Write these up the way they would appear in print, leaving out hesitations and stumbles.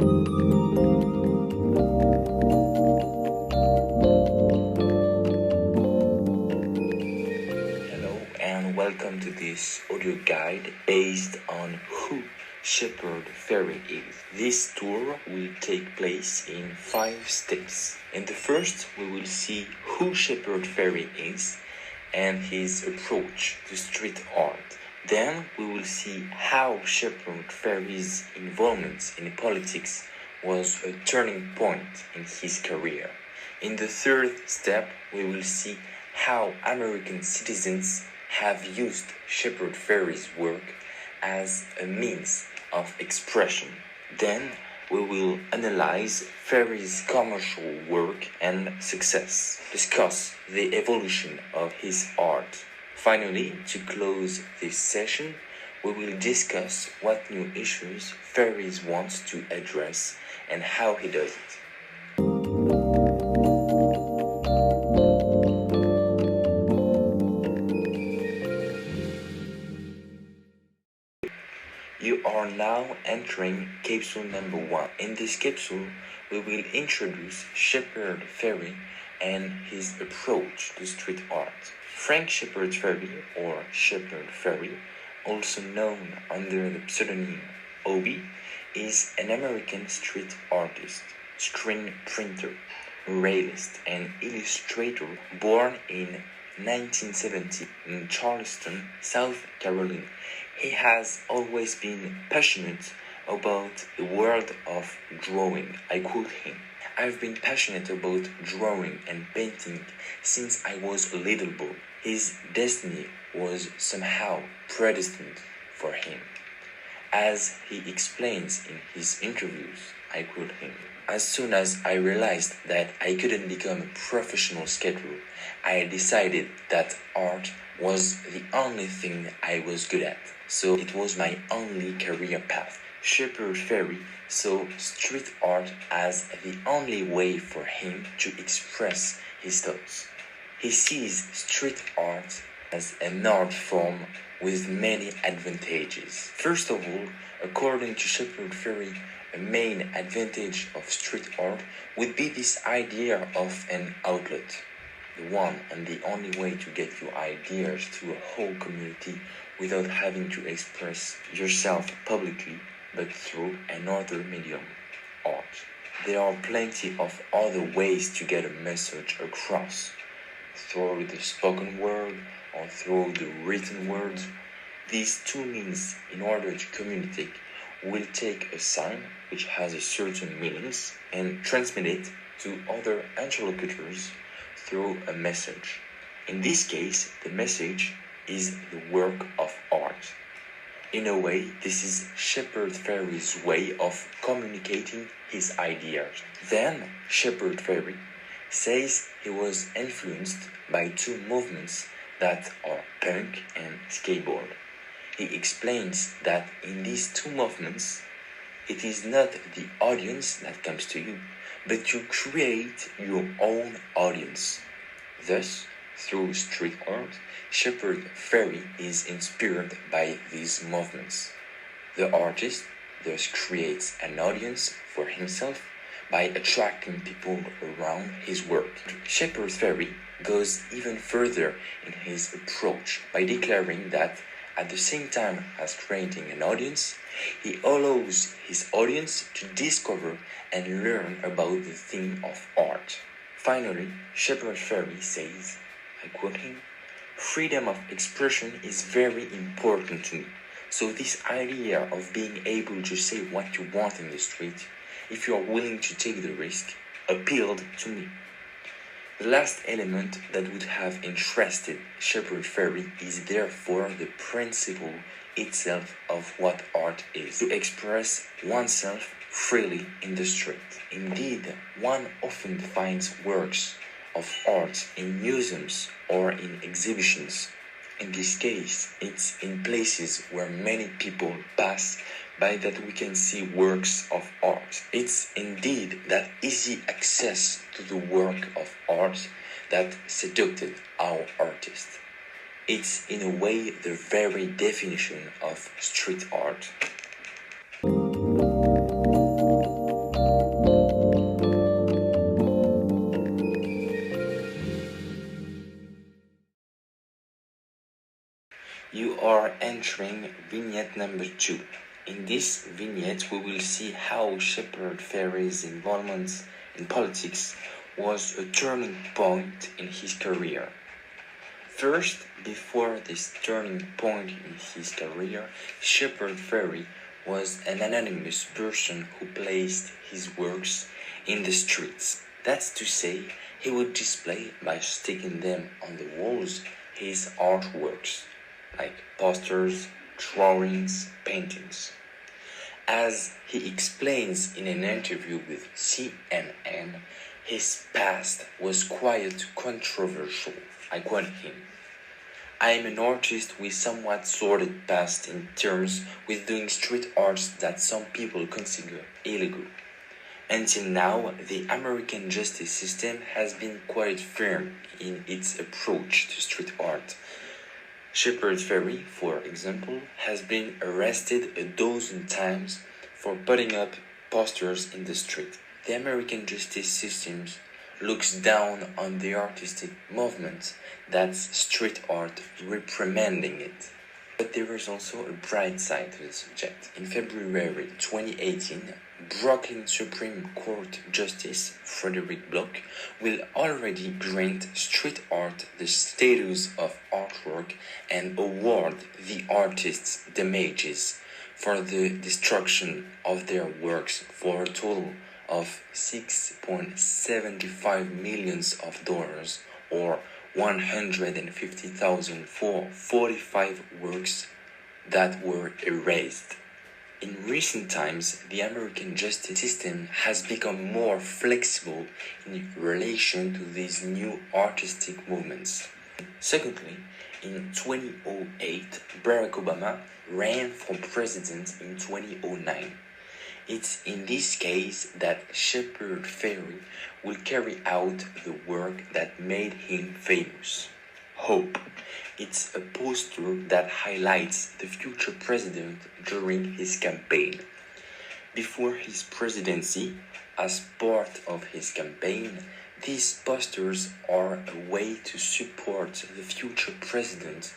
Hello and welcome to this audio guide based on who Shepard Fairey is. This tour will take place in 5 steps. In the first, we will see who Shepard Fairey is and his approach to street art. Then we will see how Shepard Fairey's involvement in politics was a turning point in his career. In the third step, we will see how American citizens have used Shepard Fairey's work as a means of expression. Then we will analyze Fairey's commercial work and success, discuss the evolution of his art. Finally, to close this session, we will discuss what new issues Fairey wants to address and how he does it. You are now entering capsule number 1. In this capsule, we will introduce Shepard Fairey and his approach to street art. Frank Shepard Fairey, or Shepard Fairey, also known under the pseudonym Obi, is an American street artist, screen printer, muralist, and illustrator born in 1970 in Charleston, South Carolina. He has always been passionate about the world of drawing. I quote him, "I've been passionate about drawing and painting since I was a little boy." His destiny was somehow predestined for him. As he explains in his interviews, I quote him, "As soon as I realized that I couldn't become a professional skater, I decided that art was the only thing I was good at. So it was my only career path." Shepard Fairey saw street art as the only way for him to express his thoughts. He sees street art as an art form with many advantages. First of all, according to Shepard Fairey, a main advantage of street art would be this idea of an outlet, the one and the only way to get your ideas to a whole community without having to express yourself publicly, but through another medium, art. There are plenty of other ways to get a message across, through the spoken word or through the written words. These two means, in order to communicate, will take a sign which has a certain meanings and transmit it to other interlocutors through a message. In this case, the message is the work of art. In a way, this is Shepard Fairey's way of communicating his ideas. Then, Shepard Fairey says he was influenced by two movements that are punk and skateboard. He explains that in these two movements, it is not the audience that comes to you, but you create your own audience. Thus, through street art, Shepard Fairey is inspired by these movements. The artist thus creates an audience for himself by attracting people around his work. Shepard Fairey goes even further in his approach by declaring that at the same time as creating an audience, he allows his audience to discover and learn about the theme of art. Finally, Shepard Fairey says, I quote him, "Freedom of expression is very important to me. So this idea of being able to say what you want in the street, if you are willing to take the risk, appealed to me." The last element that would have interested Shepard Fairey is therefore the principle itself of what art is, to express oneself freely in the street. Indeed, one often finds works of art in museums or in exhibitions. In this case, it's in places where many people pass by that we can see works of art. It's indeed that easy access to the work of art that seduced our artists. It's in a way the very definition of street art. are entering vignette number 2. In this vignette, we will see how Shepard Fairey's involvement in politics was a turning point in his career. First, before this turning point in his career, Shepard Fairey was an anonymous person who placed his works in the streets. That's to say, he would display, by sticking them on the walls, his artworks, like posters, drawings, paintings. As he explains in an interview with CNN, his past was quite controversial. I quote him: "I am an artist with somewhat sordid past in terms with doing street arts that some people consider illegal. Until now, the American justice system has been quite firm in its approach to street art. Shepard Fairey, for example, has been arrested a dozen times for putting up posters in the street. The American justice system looks down on the artistic movement, that's street art, reprimanding it. But there is also a bright side to the subject. In February 2018, Brooklyn Supreme Court Justice Frederick Block will already grant street art the status of artwork and award the artists damages for the destruction of their works for a total of $6.75 million or $150,000 for 45 works that were erased. In recent times, the American justice system has become more flexible in relation to these new artistic movements. Secondly, in 2008, Barack Obama ran for president in 2009. It's in this case that Shepard Fairey will carry out the work that made him famous. Hope. It's a poster that highlights the future president during his campaign. Before his presidency, as part of his campaign, these posters are a way to support the future president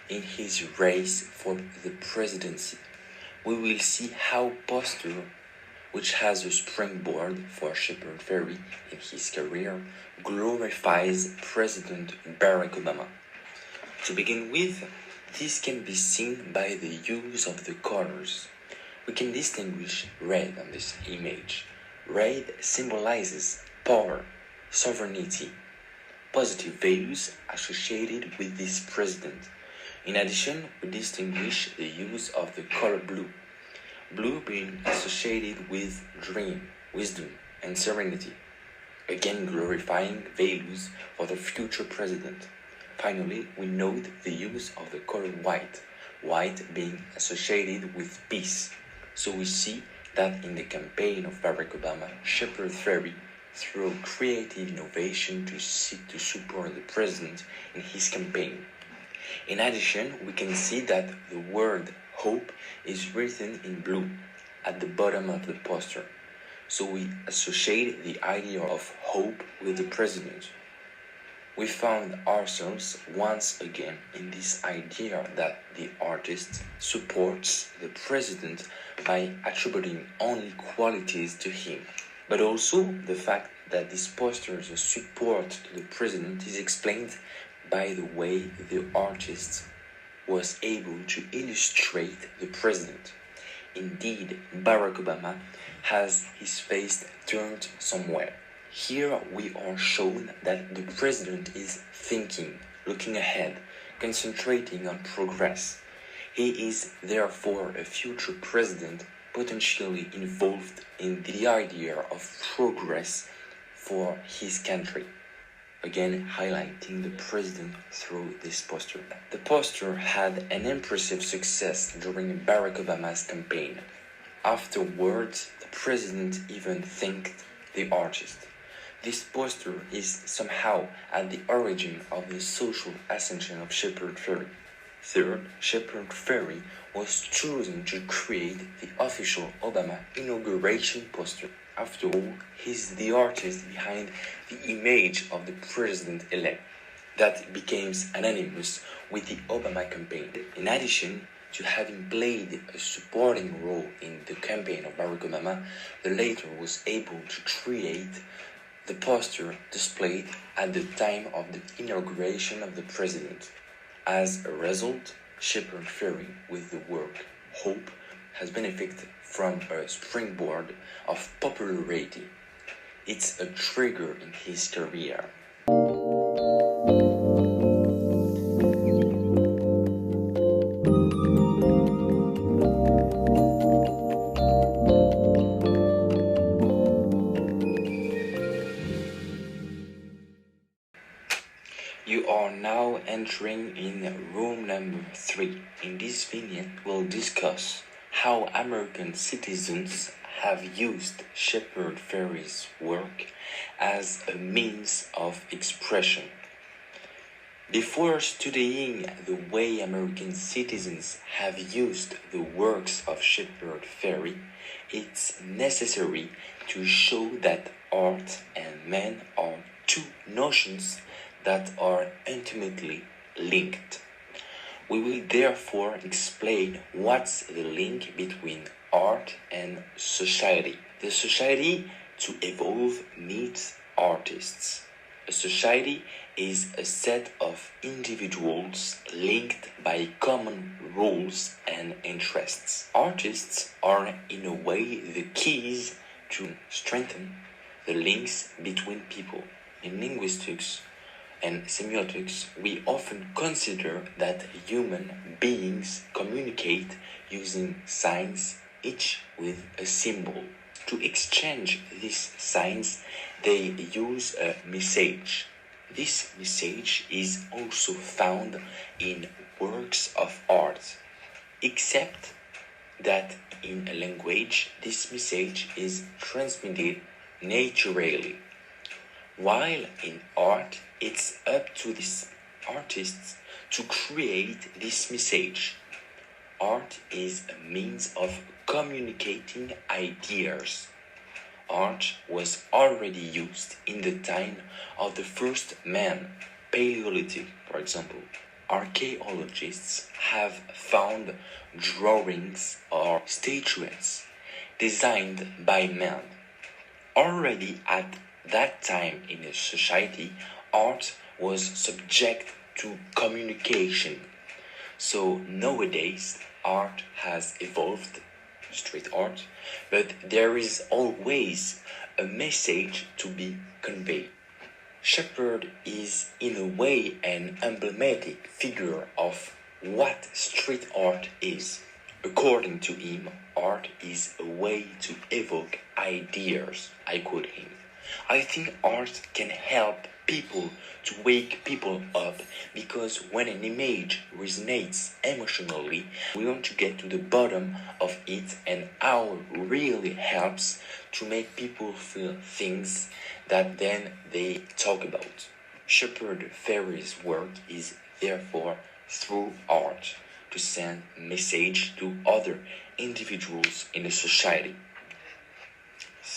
in his race for the presidency. We will see how poster, which has a springboard for Shepard Fairey in his career, glorifies President Barack Obama. To begin with, this can be seen by the use of the colors. We can distinguish red on this image. Red symbolizes power, sovereignty, positive values associated with this president. In addition, we distinguish the use of the color blue. Blue being associated with dream, wisdom, and serenity, again glorifying values for the future president. Finally, we note the use of the color white, white being associated with peace. So we see that in the campaign of Barack Obama, Shepard Fairey, through creative innovation to seek to support the president in his campaign. In addition, we can see that the word hope is written in blue at the bottom of the poster. So we associate the idea of hope with the president. We found ourselves once again in this idea that the artist supports the president by attributing only qualities to him. But also the fact that this poster's support to the president is explained by the way the artist was able to illustrate the president. Indeed, Barack Obama has his face turned somewhere. Here we are shown that the president is thinking, looking ahead, concentrating on progress. He is therefore a future president potentially involved in the idea of progress for his country. Again highlighting the president through this poster. The poster had an impressive success during Barack Obama's campaign. Afterwards, the president even thanked the artist. This poster is somehow at the origin of the social ascension of Shepard Fairey. Third, Shepard Fairey was chosen to create the official Obama inauguration poster. After all, he's the artist behind the image of the president-elect. that became anonymous with the Obama campaign. In addition to having played a supporting role in the campaign of Barack Obama, the latter was able to create the poster displayed at the time of the inauguration of the president. As a result, Shepard Fairey, with the work Hope, has benefited from a springboard of popularity. It's a trigger in his career. You are now entering in room number 3. In this vignette, we'll discuss how American citizens have used Shepard Fairey's work as a means of expression. Before studying the way American citizens have used the works of Shepard Fairey, it's necessary to show that art and man are two notions that are intimately linked. We will therefore explain what's the link between art and society. The society to evolve needs artists. A society is a set of individuals linked by common rules and interests. Artists are in a way the keys to strengthen the links between people. In linguistics and semiotics, we often consider that human beings communicate using signs, each with a symbol. To exchange these signs, they use a message. This message is also found in works of art, except that in a language, this message is transmitted naturally, while in art, it's up to the artists to create this message. Art is a means of communicating ideas. Art was already used in the time of the first man, Paleolithic, for example. Archaeologists have found drawings or statuettes designed by men. Already at that time in a society, art was subject to communication. So nowadays, art has evolved, street art, but there is always a message to be conveyed. Shepard is in a way an emblematic figure of what street art is. According to him, art is a way to evoke ideas. I quote him. I think art can help people to wake people up, because when an image resonates emotionally, we want to get to the bottom of it and how it really helps to make people feel things that then they talk about. Shepard Fairey's work is therefore through art to send a message to other individuals in the society.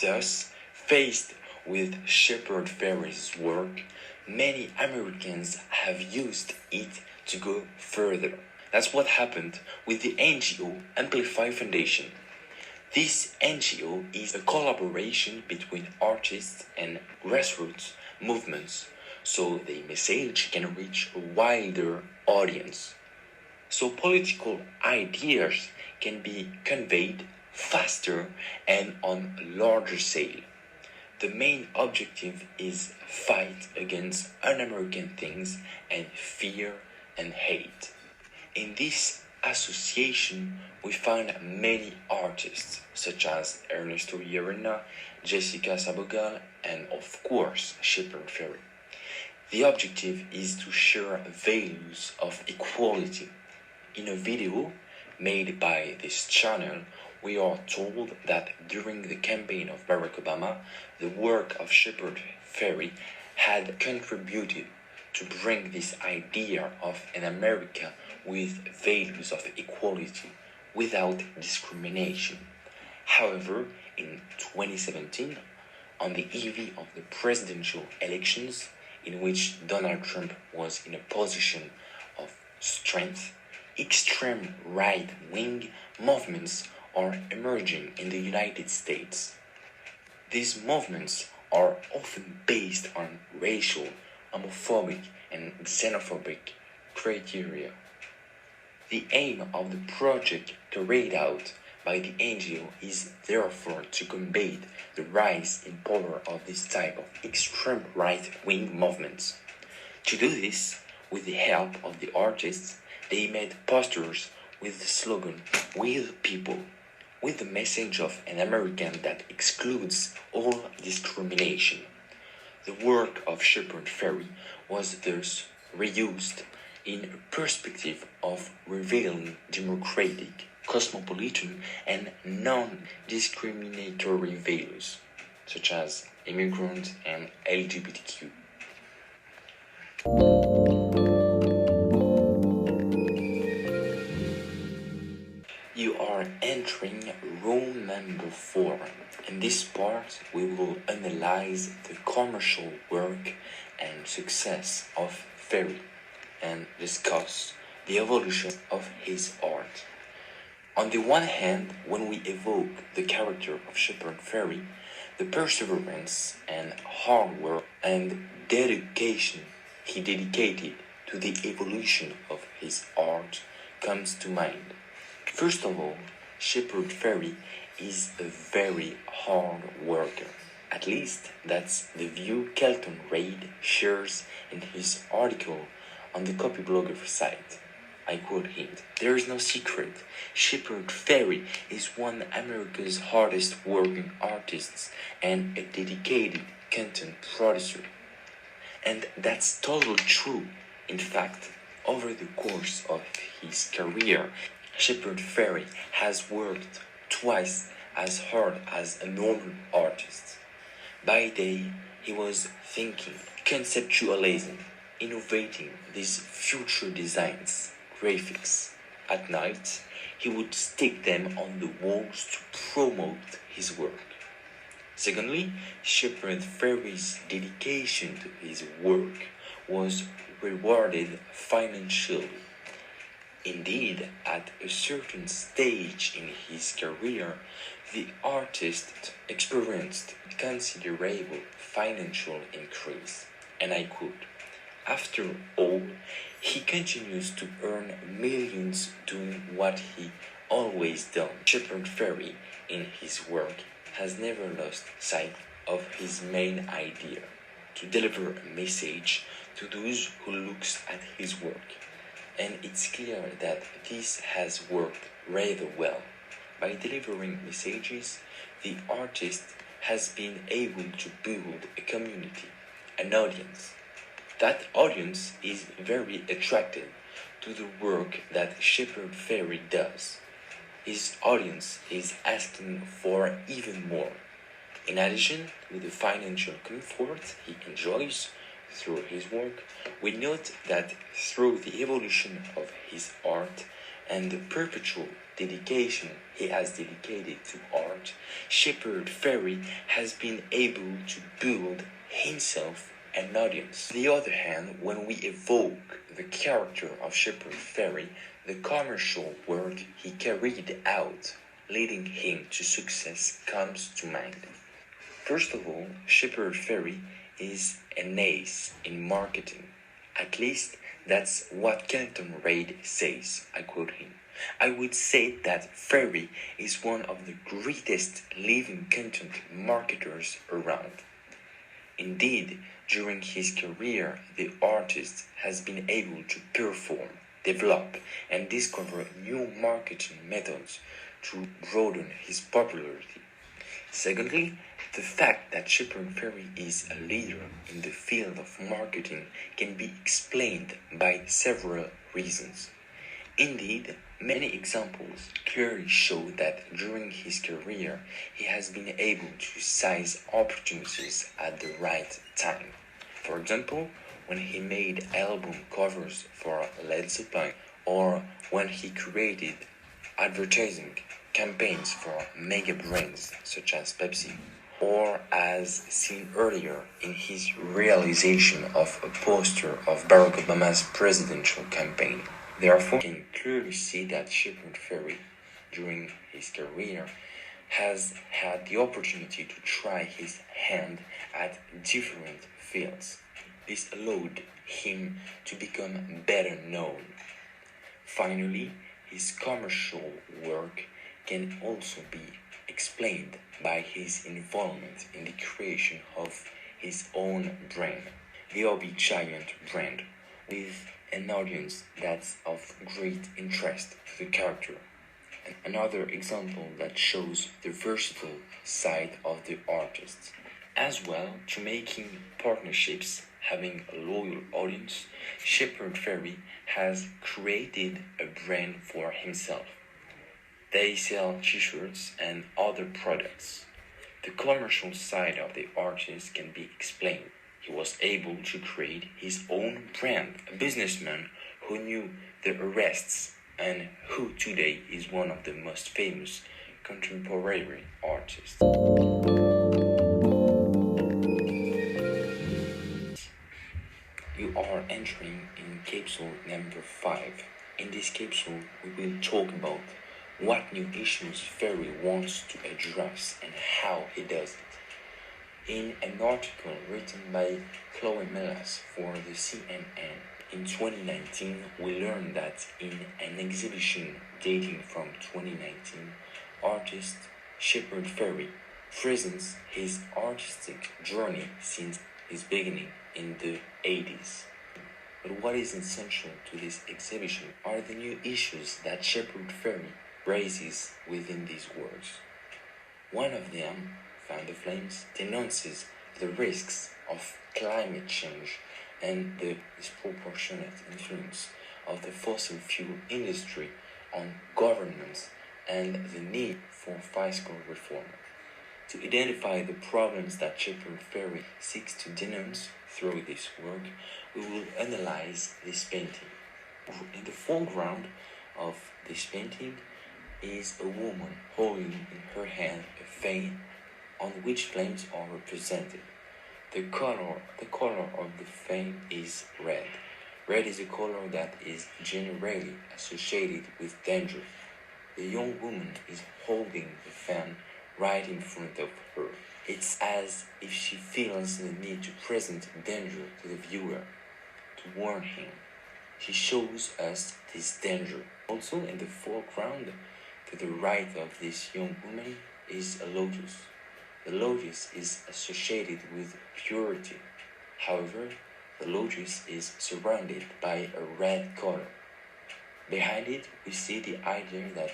Thus, faced with Shepard Fairey's work, many Americans have used it to go further. That's what happened with the NGO Amplify Foundation. This NGO is a collaboration between artists and grassroots movements, so the message can reach a wider audience. So political ideas can be conveyed faster and on a larger scale. The main objective is fight against un-American things and fear and hate. In this association, we find many artists such as Ernesto Llerena, Jessica Sabogal, and of course Shepard Fairey. The objective is to share values of equality. In a video made by this channel, we are told that during the campaign of Barack Obama, the work of Shepard Fairey had contributed to bring this idea of an America with values of equality without discrimination. However, in 2017, on the eve of the presidential elections, in which Donald Trump was in a position of strength, extreme right-wing movements are emerging in the United States. These movements are often based on racial, homophobic, and xenophobic criteria. The aim of the project carried out by the NGO is therefore to combat the rise in power of this type of extreme right-wing movements. To do this, with the help of the artists, they made posters with the slogan "With People," with the message of an American that excludes all discrimination. The work of Shepard Fairey was thus reused in a perspective of revealing democratic, cosmopolitan, and non-discriminatory values, such as immigrant and LGBTQ. You are entering room number 4. In this part, we will analyze the commercial work and success of Fairey and discuss the evolution of his art. On the one hand, when we evoke the character of Shepard Fairey, the perseverance and hard work and dedication he dedicated to the evolution of his art comes to mind. First of all, Shepard Fairey is a very hard worker. At least that's the view Kelton Reid shares in his article on the Copyblogger site. I quote him, "There is no secret. Shepard Fairey is one of America's hardest working artists and a dedicated content producer." And that's totally true. In fact, over the course of his career, Shepard Fairey has worked twice as hard as a normal artist. By day, he was thinking, conceptualizing, innovating these future designs, graphics. At night, he would stick them on the walls to promote his work. Secondly, Shepard Fairey's dedication to his work was rewarded financially. Indeed, at a certain stage in his career, the artist experienced considerable financial increase. And I quote, "After all, he continues to earn millions doing what he always done." Shepard Fairey, in his work, has never lost sight of his main idea, to deliver a message to those who looks at his work. And it's clear that this has worked rather well. By delivering messages, the artist has been able to build a community, an audience. That audience is very attracted to the work that Shepard Fairey does. His audience is asking for even more. In addition, with the financial comfort he enjoys through his work, we note that through the evolution of his art and the perpetual dedication he has dedicated to art, Shepard Fairey has been able to build himself an audience. On the other hand, when we evoke the character of Shepard Fairey, the commercial work he carried out, leading him to success, comes to mind. First of all, Shepard Fairey is an ace in marketing. At least that's what Kelton Reid says. I quote him. "I would say that Fairey is one of the greatest living content marketers around." Indeed, during his career, the artist has been able to perform, develop, and discover new marketing methods to broaden his popularity. Secondly, the fact that Shepard Fairey is a leader in the field of marketing can be explained by several reasons. Indeed, many examples clearly show that during his career he has been able to seize opportunities at the right time. For example, when he made album covers for Led Zeppelin, or when he created advertising campaigns for mega brands such as Pepsi, or as seen earlier in his realization of a poster of Barack Obama's presidential campaign. Therefore, we can clearly see that Shepard Fairey, during his career, has had the opportunity to try his hand at different fields. This allowed him to become better known. Finally, his commercial work can also be explained by his involvement in the creation of his own brand, the Obi Giant brand, with an audience that's of great interest to the character. Another example that shows the versatile side of the artist. As well, to making partnerships having a loyal audience, Shepard Fairey has created a brand for himself. They sell t-shirts and other products. The commercial side of the artist can be explained. He was able to create his own brand, a businessman who knew the arrests and who today is one of the most famous contemporary artists. You are entering in capsule number 5. In this capsule, we will talk about what new issues Fairey wants to address and how he does it. In an article written by Chloe Melas for the CNN in 2019, we learned that in an exhibition dating from 2019, artist Shepard Fairey presents his artistic journey since his beginning in the 80s. But what is essential to this exhibition are the new issues that Shepard Fairey raises within these works. One of them, Fan the Flames, denounces the risks of climate change and the disproportionate influence of the fossil fuel industry on governments and the need for fiscal reform. To identify the problems that Shepard Fairey seeks to denounce through this work, we will analyze this painting. In the foreground of this painting is a woman holding in her hand a fan on which flames are represented. The color of the fan is red. Red is a color that is generally associated with danger. The young woman is holding the fan right in front of her. It's as if she feels the need to present danger to the viewer, to warn him. She shows us this danger. Also in the foreground, to the right of this young woman, is a lotus. The lotus is associated with purity. However, the lotus is surrounded by a red color. Behind it, we see the idea that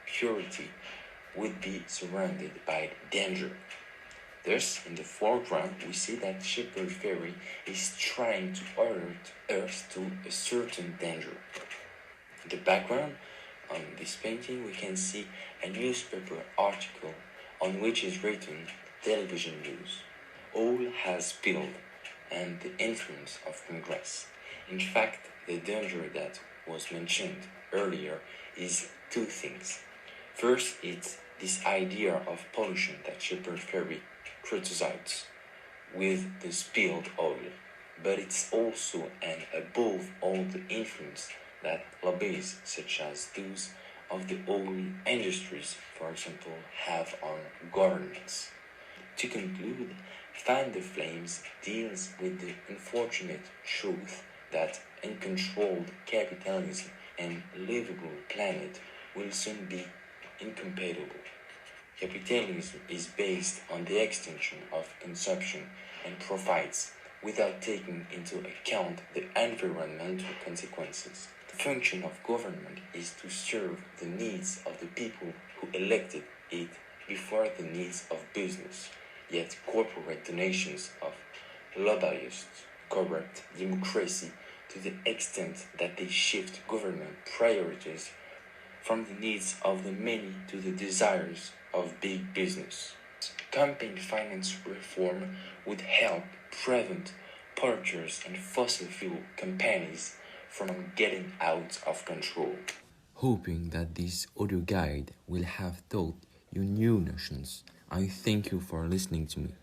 purity would be surrounded by danger. Thus, in the foreground, we see that Shepard Fairey is trying to alert Earth to a certain danger. In the background, on this painting, we can see a newspaper article on which is written television news. All has spilled and the influence of Congress. In fact, the danger that was mentioned earlier is two things. First, it's this idea of pollution that Shepard Fairey criticizes with the spilled oil, but it's also and above all the influence that lobbies such as those of the oil industries, for example, have on governments. To conclude, Fan the Flames deals with the unfortunate truth that uncontrolled capitalism and livable planet will soon be incompatible. Capitalism is based on the extension of consumption and profits without taking into account the environmental consequences. The function of government is to serve the needs of the people who elected it before the needs of business. Yet corporate donations of lobbyists corrupt democracy to the extent that they shift government priorities from the needs of the many to the desires of big business. Campaign finance reform would help prevent polluters and fossil fuel companies from getting out of control. Hoping that this audio guide will have taught you new notions I thank you for listening to me.